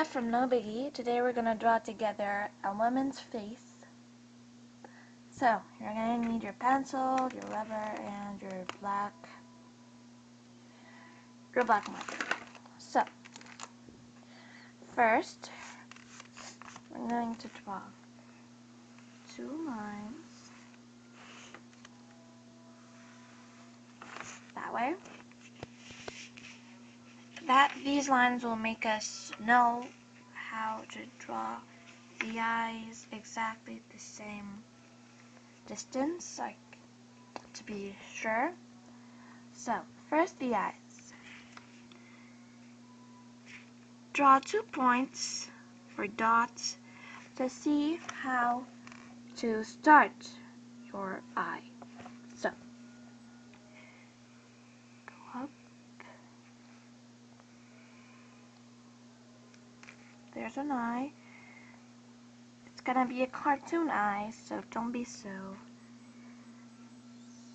Hannah from No Biggie. Today we're going to draw together a woman's face. So, you're going to need your pencil, your rubber, and your black marker. So, first, we're going to draw 2 lines that way. These lines will make us know how to draw the eyes exactly the same distance, like to be sure. So, first the eyes. Draw 2 points for dots to see how to start your eye. So, go up. There's an eye. It's gonna be a cartoon eye, so don't be so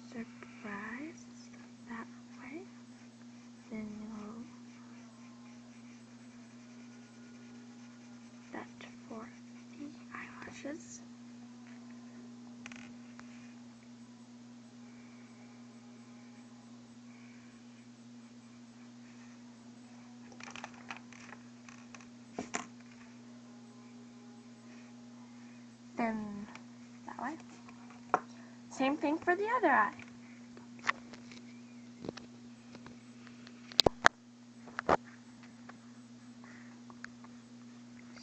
surprised that way. Then you'll that for the eyelashes. Then that way. Same thing for the other eye.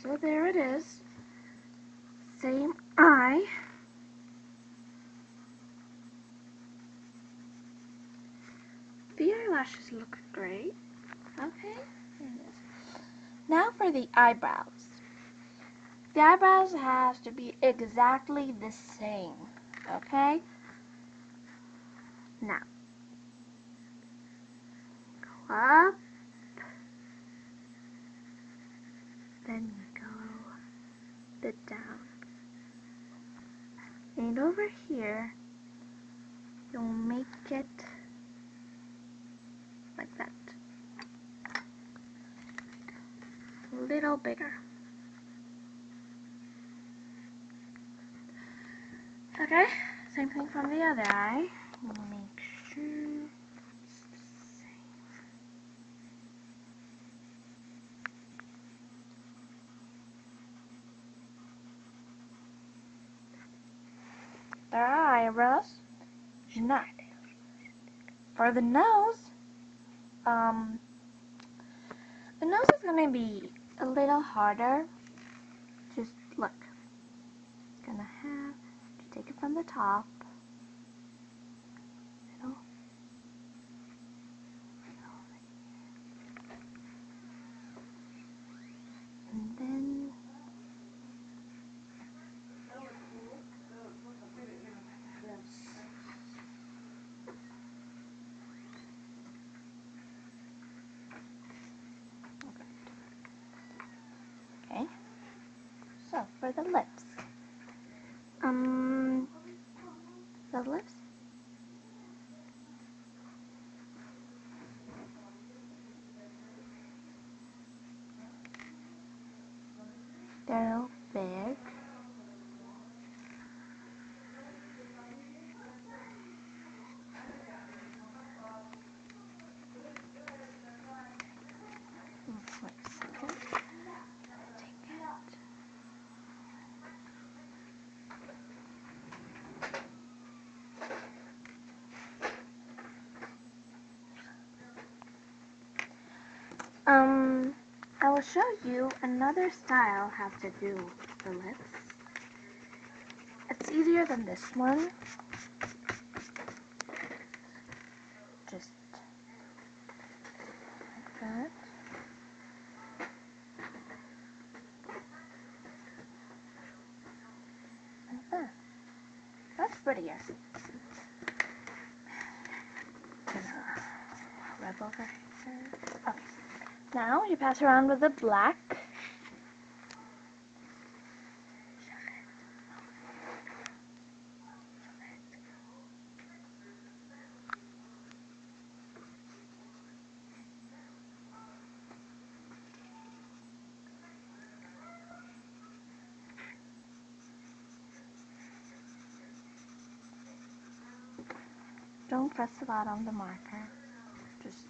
So there it is. Same eye. The eyelashes look great. Okay, there it is. Now for the eyebrows. The eyebrows has to be exactly the same. Okay? Now, go up. Then you go a bit down. And over here, you'll make it like that. A little bigger. Okay, same thing from the other eye. Make sure it's the same. There are eyebrows. Not. For the nose, the nose is going to be a little harder. Just look. It's going to have to take it from the top. Middle. And then okay. So for the lips. The lips. They're big. Wait a second. Take it. I will show you another style how to do the lips. It's easier than this one. Just like that. Like that. That's prettier. Rub over here. Okay. Now you pass around with the black. don't press a lot on the marker. Just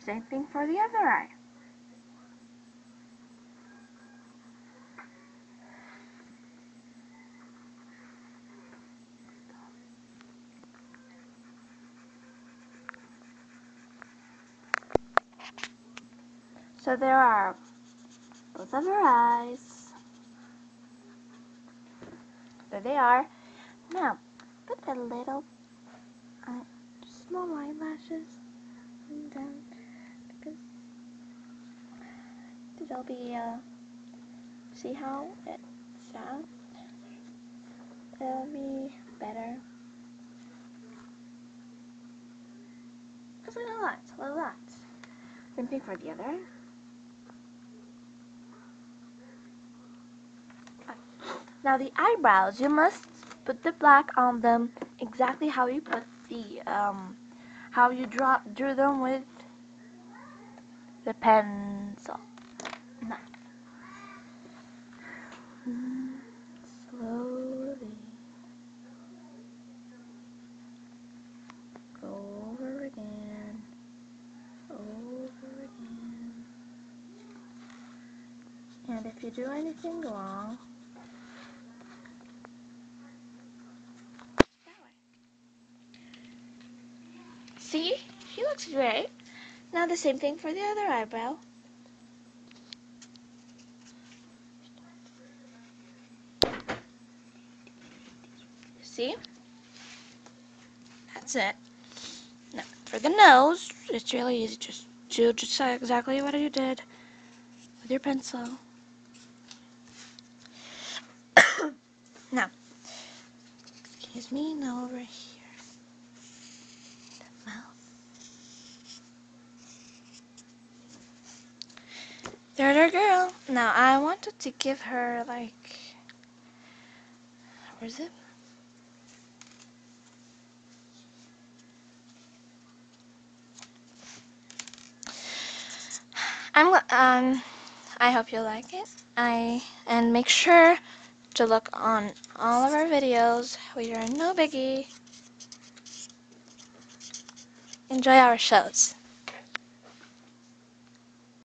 same thing for the other eye. So there are both of her eyes. There they are. Now, put a little small eyelashes down because it'll be, see how it sounds? It'll be better. Just little dots, little dots. Same thing for the other. Now the eyebrows, you must put the black on them exactly how you put the, how you drew them with the pencil. Now, slowly go over again, over again. And if you do anything wrong, see? She looks great. Now the same thing for the other eyebrow. See? That's it. Now, for the nose, it's really easy. Just do just exactly what you did with your pencil. Now, excuse me, now over here. The mouth. There's our girl. Now, I wanted to give her, like, where is it? I hope you like it. And make sure to look on all of our videos. We are no biggie. Enjoy our shows.